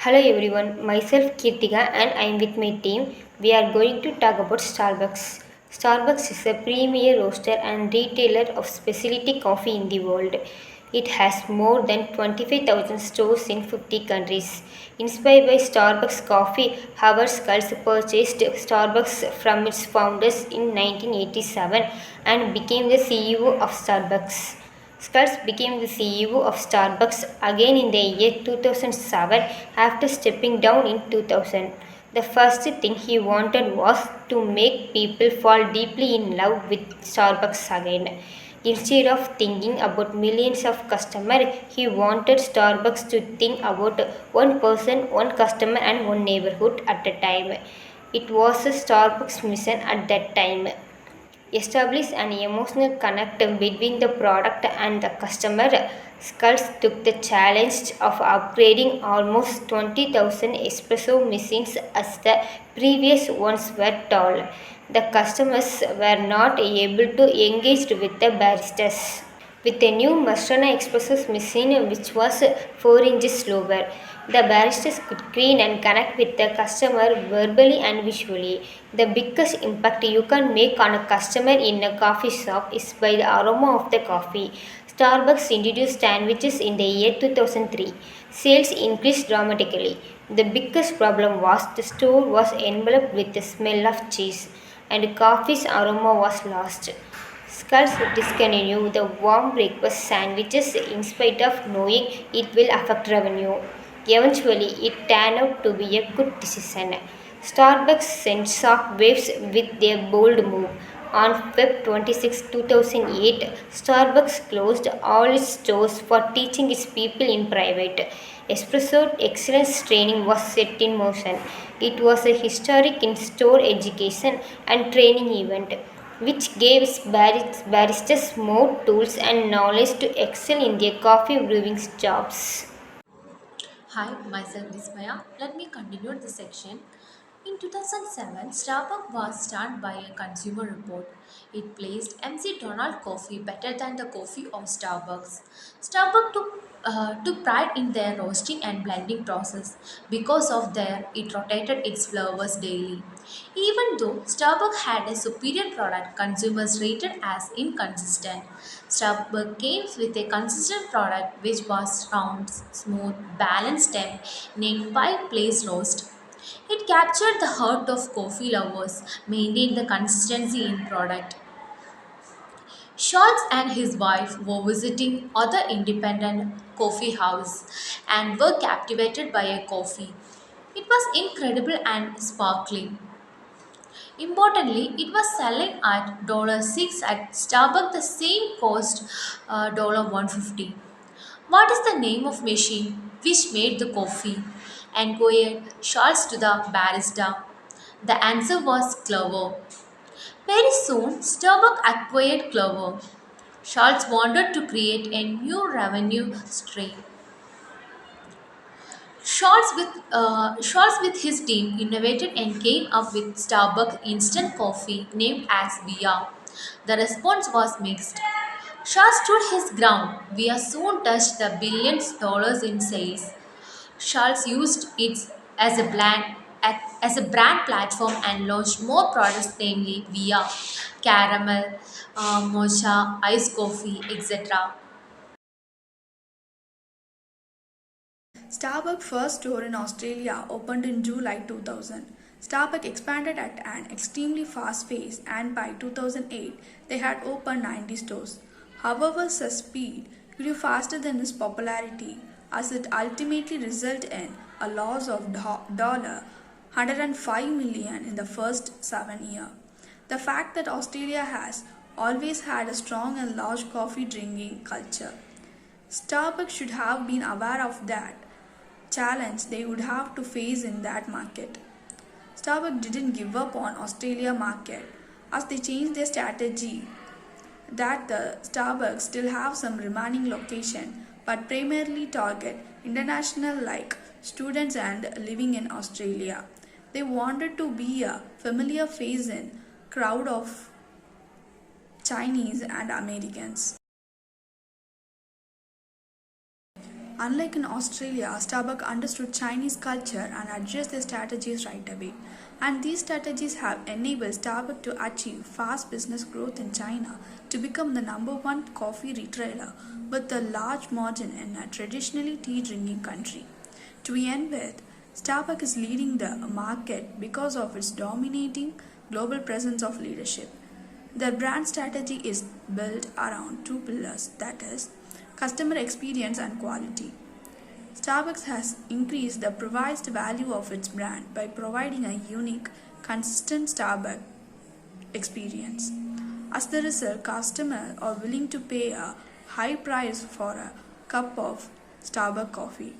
Hello everyone, myself Keerithika and I am with my team. We are going to talk about Starbucks. Starbucks is a premier roaster and retailer of specialty coffee in the world. It has more than 25,000 stores in 50 countries. Inspired by Starbucks coffee, Howard Schultz purchased Starbucks from its founders in 1987 and became the CEO of Starbucks. Schultz became the CEO of Starbucks again in the year 2007 after stepping down in 2000. The first thing he wanted was to make people fall deeply in love with Starbucks again. Instead of thinking about millions of customers, he wanted Starbucks to think about one person, one customer, and one neighborhood at a time. It was a Starbucks mission at that time. Establish an emotional connect between the product and the customer. Skulls took the challenge of upgrading almost 20,000 espresso machines as the previous ones were tall. The customers were not able to engage with the baristas. With a new Mastrana Espresso machine which was 4 inches lower, the baristas could clean and connect with the customer verbally and visually. The biggest impact you can make on a customer in a coffee shop is by the aroma of the coffee. Starbucks introduced sandwiches in the year 2003. Sales increased dramatically. The biggest problem was the store was enveloped with the smell of cheese and coffee's aroma was lost. Skulls discontinue the warm breakfast sandwiches in spite of knowing it will affect revenue. Eventually, it turned out to be a good decision. Starbucks sent shockwaves with their bold move. On Feb 26, 2008, Starbucks closed all its stores for teaching its people in private. Espresso excellence training was set in motion. It was a historic in store education and training event which gave baristas more tools and knowledge to excel in their coffee brewing jobs. Hi, myself Vismaya. Let me continue the section. In 2007, Starbucks was started by a consumer report. It placed MC Donald coffee better than the coffee of Starbucks. Starbucks took pride in their roasting and blending process. Because of their, it rotated its flavors daily. Even though Starbucks had a superior product, consumers rated as inconsistent. Starbucks came with a consistent product which was round, smooth, balanced stem, named Pie Place Roast. It captured the heart of coffee lovers, maintained the consistency in product. Schultz and his wife were visiting other independent coffee houses and were captivated by a coffee. It was incredible and sparkling. Importantly, it was selling at $6 at Starbucks the same cost $150. What is the name of machine which made the coffee? Enquired Charles to the barista. The answer was Clover. Very soon, Starbucks acquired Clover. Charles wanted to create a new revenue stream. Schultz with his team innovated and came up with Starbucks instant coffee named as Via. The response was mixed. Schultz stood his ground. Via soon touched the billions dollars in sales. Schultz used it as a brand platform and launched more products, namely Via, caramel, mocha, iced coffee, etc. Starbucks' first store in Australia opened in July 2000. Starbucks expanded at an extremely fast pace and by 2008 they had opened 90 stores. However, such speed grew faster than its popularity as it ultimately resulted in a loss of $105 million in the first 7 years. The fact that Australia has always had a strong and large coffee drinking culture. Starbucks should have been aware of that challenge they would have to face in that market. Starbucks didn't give up on Australia market as they changed their strategy that the Starbucks still have some remaining location but primarily target international like students and living in Australia. They wanted to be a familiar face in crowd of Chinese and Americans. Unlike in Australia, Starbucks understood Chinese culture and addressed their strategies right away. And these strategies have enabled Starbucks to achieve fast business growth in China to become the number one coffee retailer with a large margin in a traditionally tea drinking country. To end with, Starbucks is leading the market because of its dominating global presence of leadership. Their brand strategy is built around two pillars, that is, customer experience and quality. Starbucks has increased the perceived value of its brand by providing a unique, consistent Starbucks experience. As the result, customers are willing to pay a high price for a cup of Starbucks coffee.